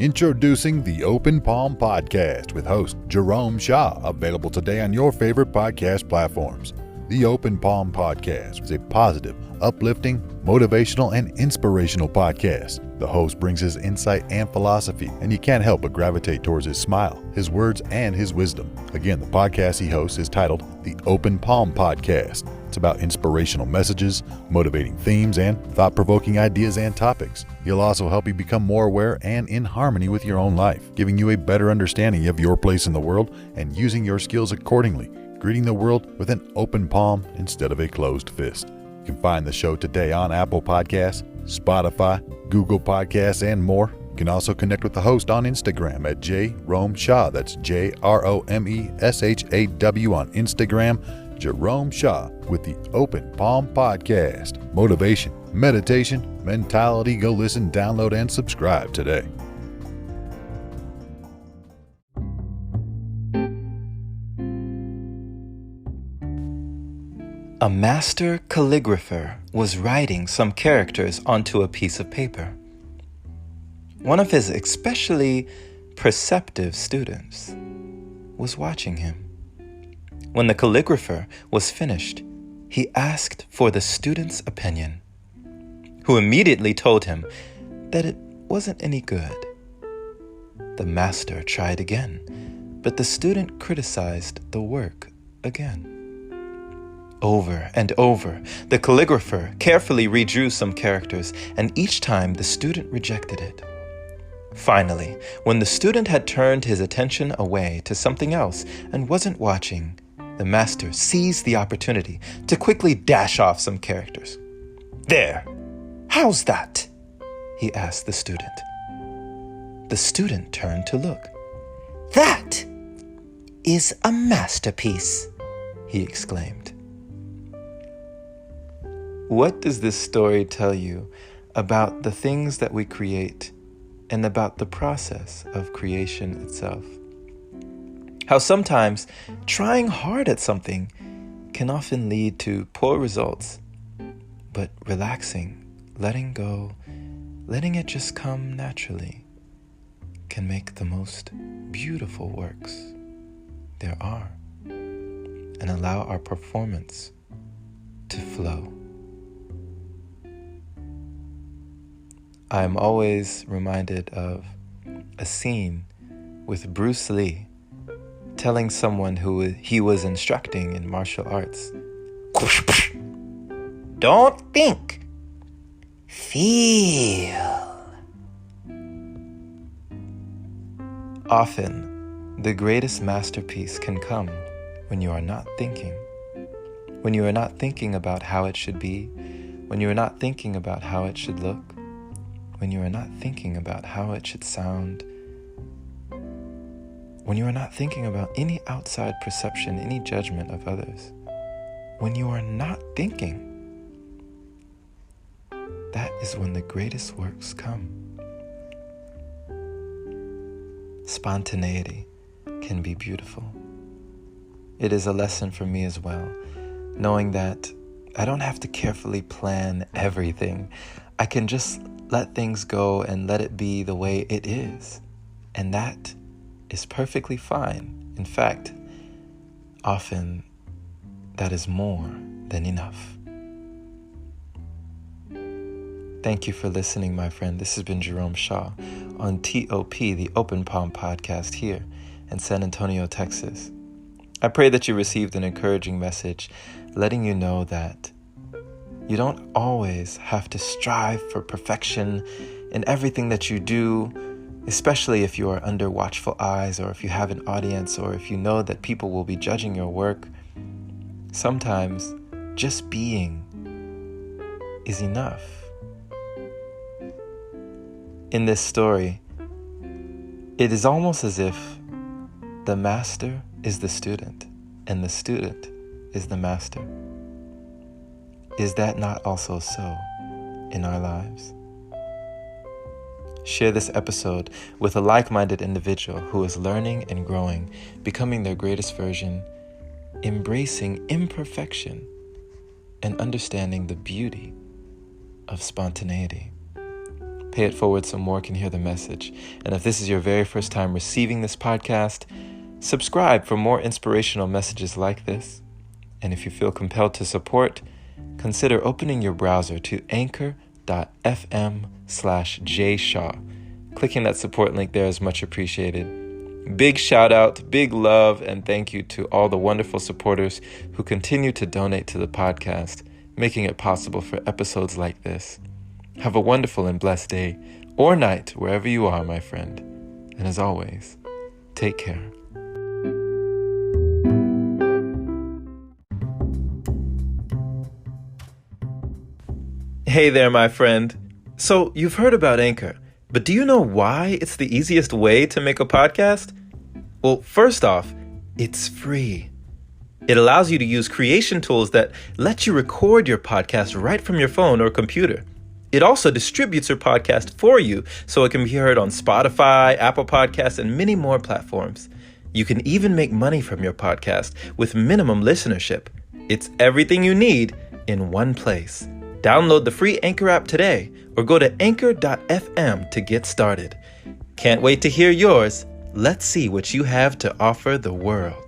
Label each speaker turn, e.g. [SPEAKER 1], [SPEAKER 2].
[SPEAKER 1] Introducing the Open Palm Podcast with host Jerome Shaw, available today on your favorite podcast platforms. The Open Palm Podcast is a positive, uplifting, motivational, and inspirational podcast. The host brings his insight and philosophy, and you can't help but gravitate towards his smile, his words, and his wisdom. Again, the podcast he hosts is titled The Open Palm Podcast. It's about inspirational messages, motivating themes, and thought-provoking ideas and topics. He'll also help you become more aware and in harmony with your own life, giving you a better understanding of your place in the world and using your skills accordingly, greeting the world with an open palm instead of a closed fist. You can find the show today on Apple Podcasts, Spotify, Google Podcasts, and more. You can also connect with the host on Instagram at Jerome Shaw. That's JROMESHAW on Instagram. Jerome Shaw with the Open Palm Podcast. Motivation, meditation, mentality. Go listen, download, and subscribe today.
[SPEAKER 2] A master calligrapher was writing some characters onto a piece of paper. One of his especially perceptive students was watching him. When the calligrapher was finished, he asked for the student's opinion, who immediately told him that it wasn't any good. The master tried again, but the student criticized the work again. Over and over, the calligrapher carefully redrew some characters, and each time the student rejected it. Finally, when the student had turned his attention away to something else and wasn't watching, the master seized the opportunity to quickly dash off some characters. "There! How's that?" he asked the student. The student turned to look. "That is a masterpiece," he exclaimed. What does this story tell you about the things that we create and about the process of creation itself? How sometimes trying hard at something can often lead to poor results, but relaxing, letting go, letting it just come naturally can make the most beautiful works there are and allow our performance to flow. I am always reminded of a scene with Bruce Lee telling someone who he was instructing in martial arts, "Don't think, feel." Often, the greatest masterpiece can come when you are not thinking. When you are not thinking about how it should be, when you are not thinking about how it should look, when you are not thinking about how it should sound, when you are not thinking about any outside perception, any judgment of others, when you are not thinking, that is when the greatest works come. Spontaneity can be beautiful. It is a lesson for me as well, knowing that I don't have to carefully plan everything. I can just let things go and let it be the way it is. And that is perfectly fine. In fact, often that is more than enough. Thank you for listening, my friend. This has been Jerome Shaw on TOP, the Open Palm Podcast here in San Antonio, Texas. I pray that you received an encouraging message letting you know that you don't always have to strive for perfection in everything that you do, especially if you are under watchful eyes or if you have an audience or if you know that people will be judging your work. Sometimes just being is enough. In this story, it is almost as if the master is the student and the student is the master. Is that not also so in our lives? Share this episode with a like-minded individual who is learning and growing, becoming their greatest version, embracing imperfection, and understanding the beauty of spontaneity. Pay it forward so more can hear the message. And if this is your very first time receiving this podcast, subscribe for more inspirational messages like this. And if you feel compelled to support, consider opening your browser to anchor.fm/jshaw. Clicking that support link there is much appreciated. Big shout out, big love, and thank you to all the wonderful supporters who continue to donate to the podcast, making it possible for episodes like this. Have a wonderful and blessed day or night wherever you are, my friend. And as always, take care. Hey there, my friend. So you've heard about Anchor, but do you know why it's the easiest way to make a podcast? Well, first off, it's free. It allows you to use creation tools that let you record your podcast right from your phone or computer. It also distributes your podcast for you so it can be heard on Spotify, Apple Podcasts, and many more platforms. You can even make money from your podcast with minimum listenership. It's everything you need in one place. Download the free Anchor app today or go to anchor.fm to get started. Can't wait to hear yours. Let's see what you have to offer the world.